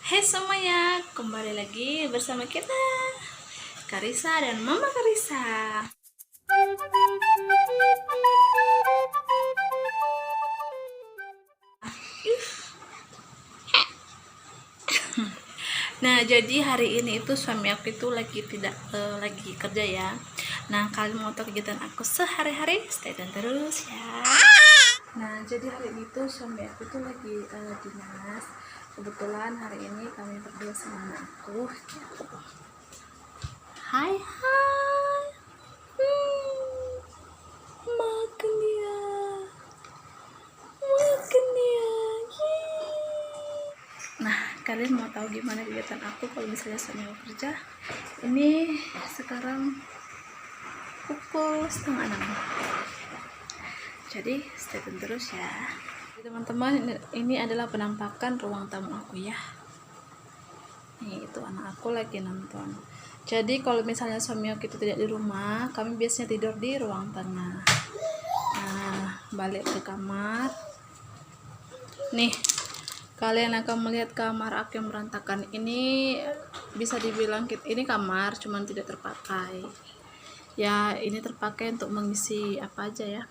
Hai semuanya, kembali lagi bersama kita Karissa dan Mama Karissa. Nah, jadi hari ini itu suami aku itu lagi tidak lagi kerja ya. Nah, kalian mau tahu kegiatan aku sehari-hari? Stay tune terus ya. Nah, jadi hari ini tuh suami aku tuh lagi dinas. Kebetulan hari ini kami berdua sama anak aku. Hai hai. Makan dia. Makan dia. Nah, kalian mau tahu gimana kegiatan aku kalau misalnya suami aku kerja? Ini sekarang pukul 5:30. Jadi stay tune terus ya. Teman-teman, ini adalah penampakan ruang tamu aku ya. Nih, itu anak aku lagi nonton. Jadi kalau misalnya suami aku itu tidak di rumah, kami biasanya tidur di ruang tengah. Nah, balik ke kamar. Nih, kalian akan melihat kamar aku yang berantakan. Ini bisa dibilang ini kamar cuman tidak terpakai. Ya, ini terpakai untuk mengisi apa aja ya,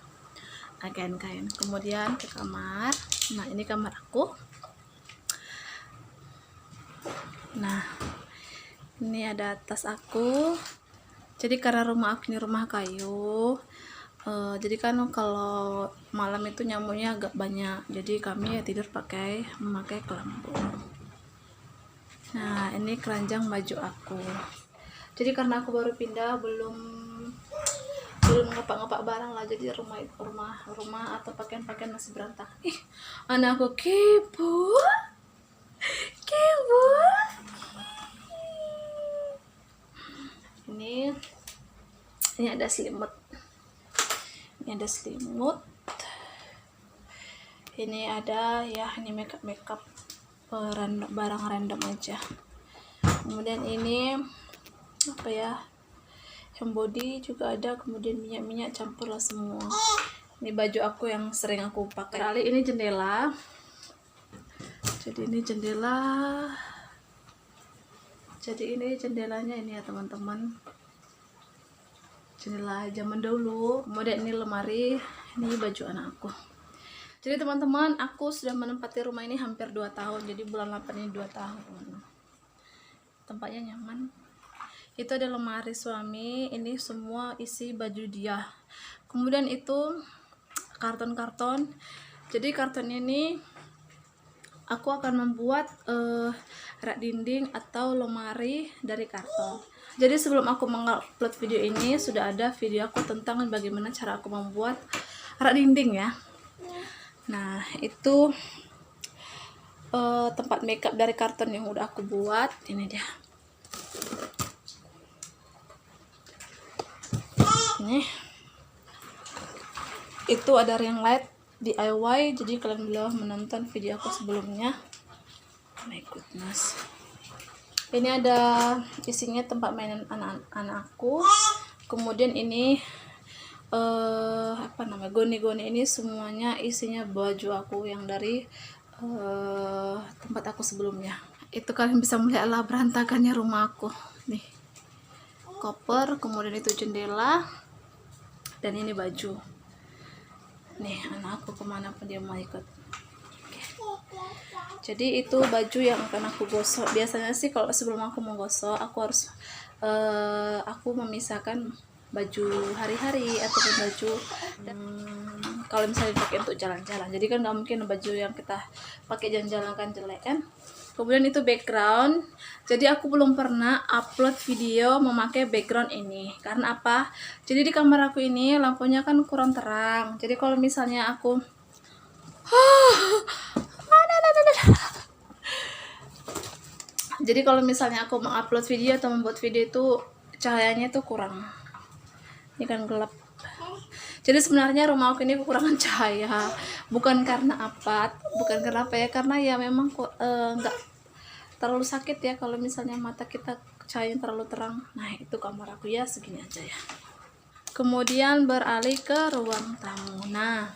kain-kain. Kemudian ke kamar. Nah, ini kamar aku. Nah, ini ada tas aku. Jadi karena rumah aku ini rumah kayu, jadi kan kalau malam itu nyamuknya agak banyak, jadi kami ya tidur memakai kelambu. Nah, ini keranjang baju aku. Jadi karena aku baru pindah, belum ngepak barang lah, jadi rumah atau pakaian masih berantakan. Ih, anak aku kepo. Ini ada selimut. Ini ada ya, ini makeup barang random aja. Kemudian ini apa ya, yang body juga ada, kemudian minyak campur lah semua. Ini baju aku yang sering aku pakai. Kali ini jendela. Jadi ini jendelanya ini ya teman-teman, jendela zaman dulu. Kemudian ini lemari, ini baju anak aku. Jadi teman-teman, aku sudah menempati rumah ini hampir 2 tahun. Jadi bulan 8 ini 2 tahun. Tempatnya nyaman. Itu ada lemari suami, ini semua isi baju dia. Kemudian itu karton-karton. Jadi karton ini aku akan membuat rak dinding atau lemari dari karton. Jadi sebelum aku mengupload video ini, sudah ada video aku tentang bagaimana cara aku membuat rak dinding ya. Nah, itu tempat makeup dari karton yang udah aku buat. Ini dia. Ini. Itu ada ring light DIY, jadi kalian boleh menonton video aku sebelumnya. Oh my goodness. Ini ada isinya tempat mainan anak-anakku. Kemudian ini goni-goni ini semuanya isinya baju aku yang dari tempat aku sebelumnya. Itu kalian bisa melihat lah berantakannya rumah aku nih. Koper, kemudian itu jendela, dan ini baju. Nih, anak aku kemana pun dia mau ikut. Jadi itu baju yang akan aku gosok. Biasanya sih kalau sebelum aku mau gosok, aku harus aku memisahkan baju hari-hari ataupun baju kalau misalnya dipakai untuk jalan-jalan. Jadi kan nggak mungkin baju yang kita pakai jalan-jalan kan jelek kan. Kemudian itu background. Jadi aku belum pernah upload video memakai background ini. Karena apa? Jadi di kamar aku ini lampunya kan kurang terang. Jadi kalau misalnya aku aku mengupload video atau membuat video itu cahayanya itu kurang. Ini kan gelap. Jadi sebenarnya rumah aku ini kekurangan cahaya, bukan karena apa ya, karena ya memang nggak terlalu sakit ya kalau misalnya mata kita cahaya terlalu terang. Nah, itu kamar aku ya, segini aja ya. Kemudian beralih ke ruang tamu. Nah,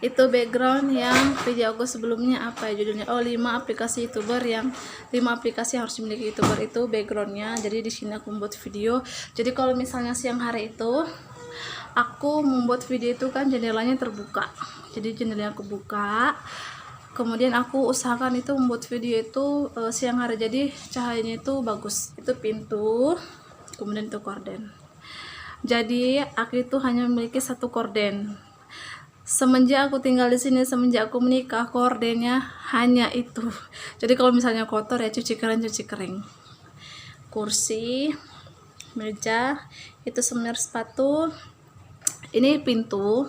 Itu background yang video aku sebelumnya, apa ya judulnya, 5 aplikasi youtuber yang 5 aplikasi yang harus dimiliki youtuber, itu backgroundnya. Jadi di sini aku membuat video. Jadi kalau misalnya siang hari itu aku membuat video itu kan jendelanya terbuka, jadi jendelanya aku buka, kemudian aku usahakan itu membuat video itu siang hari, jadi cahayanya itu bagus. Itu pintu, kemudian itu korden. Jadi aku itu hanya memiliki 1 korden. Semenjak aku tinggal di sini, semenjak aku menikah, kordennya hanya itu. Jadi kalau misalnya kotor ya cuci kering. Kursi, meja, itu semir sepatu. Ini pintu,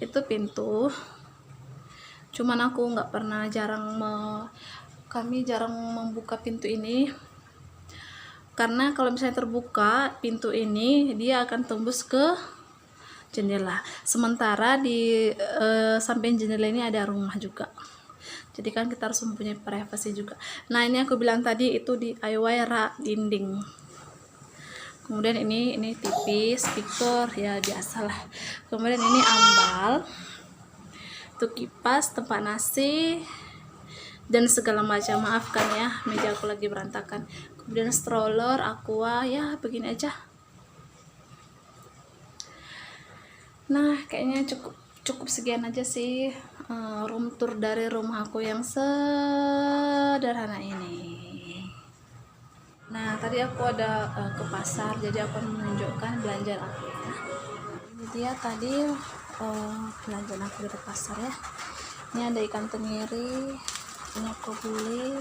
itu pintu. Cuman aku nggak pernah, kami jarang membuka pintu ini, karena kalau misalnya terbuka pintu ini dia akan tembus ke jendela. Sementara di samping jendela ini ada rumah juga, jadi kan kita harus mempunyai privasi juga. Nah ini aku bilang tadi itu DIY rak dinding. Kemudian ini TV, speaker ya biasalah. Kemudian ini ambal, itu kipas, tempat nasi dan segala macam. Maafkan ya meja aku lagi berantakan. Kemudian stroller, aqua, ya begini aja. Nah kayaknya cukup sekian aja sih room tour dari rumah aku yang sederhana ini. Nah tadi aku ada ke pasar, jadi aku akan menunjukkan belanjaan aku ya. Ini dia tadi belanjaan aku dari pasar ya. Ini ada ikan tenggiri, ini aku beli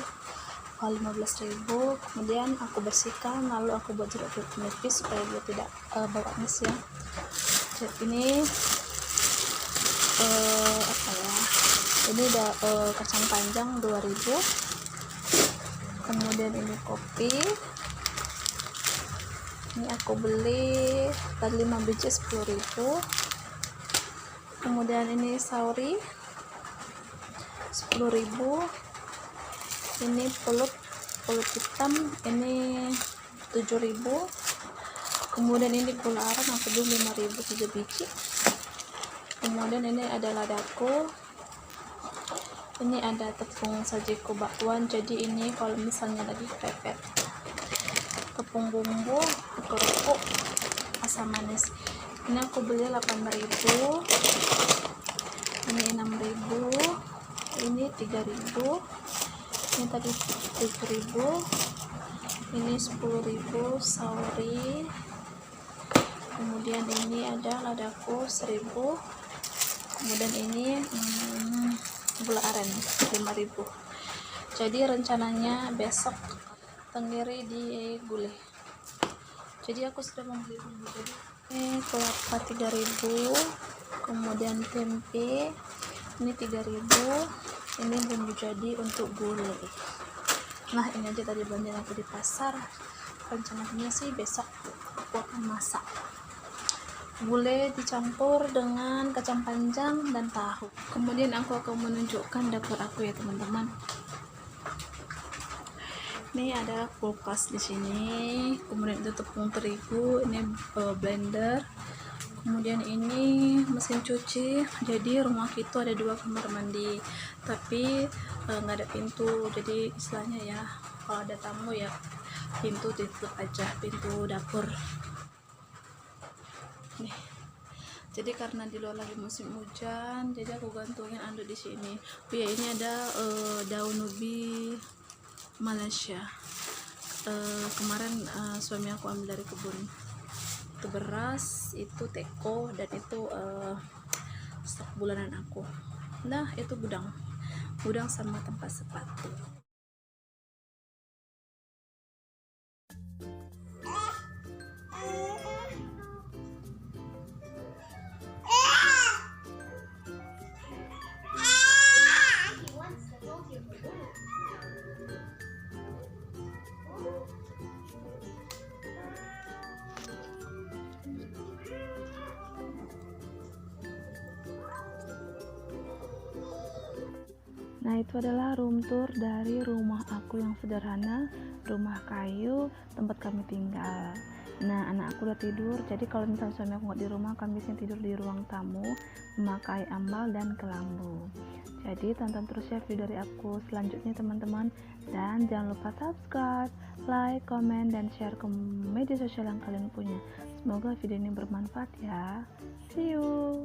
15.000, kemudian aku bersihkan, lalu aku buat jeruk nipis supaya dia tidak bau amis ya. Ini apa ya, ini udah kacang panjang 2.000, kemudian ini kopi, ini aku beli tadi 5 biji 10.000, kemudian ini sauri 10.000, ini pulut hitam ini 7.000, kemudian ini gula aren aku beli 5.000 3 biji, kemudian ini ada ladaku, ini ada tepung sajiku bakwan, jadi ini kalau misalnya lagi pepet. Tepung bumbu, kerupuk, asam manis, ini aku beli 8.000, ini 6.000, ini 3.000, ini tadi 7.000, ini 10.000 sauri, kemudian ini ada ladaku 1.000, kemudian ini gula aren 5.000. Jadi rencananya besok tenggiri digulai, jadi aku sudah membeli bumbu. Jadi ini kelapa 3.000, kemudian tempe ini 3.000, ini bumbu jadi untuk gulai. Nah ini aja tadi belanjaan aku di pasar. Rencananya sih besok aku akan masak gulai dicampur dengan kacang panjang dan tahu. Kemudian aku akan menunjukkan dapur aku ya teman-teman. Ini ada kulkas di sini, kemudian itu tepung terigu, ini blender, kemudian ini mesin cuci. Jadi rumah itu ada 2 kamar mandi, tapi nggak ada pintu, jadi istilahnya ya kalau ada tamu ya pintu ditutup aja, pintu dapur. Nih, jadi karena di luar lagi musim hujan, jadi aku gantungin anduk di sini. Oh ya, ini ada daun ubi Malaysia. Kemarin suami aku ambil dari kebun. Itu beras, itu teko, dan itu stok bulanan aku. Nah itu gudang sama tempat sepatu. Nah itu adalah room tour dari rumah aku yang sederhana, rumah kayu tempat kami tinggal. Nah, anak aku udah tidur, jadi kalau misalnya suami aku nggak di rumah, kami biasanya tidur di ruang tamu memakai ambal dan kelambu. Jadi tonton terus ya video dari aku selanjutnya teman-teman, dan jangan lupa subscribe, like, komen, dan share ke media sosial yang kalian punya. Semoga video ini bermanfaat ya. See you.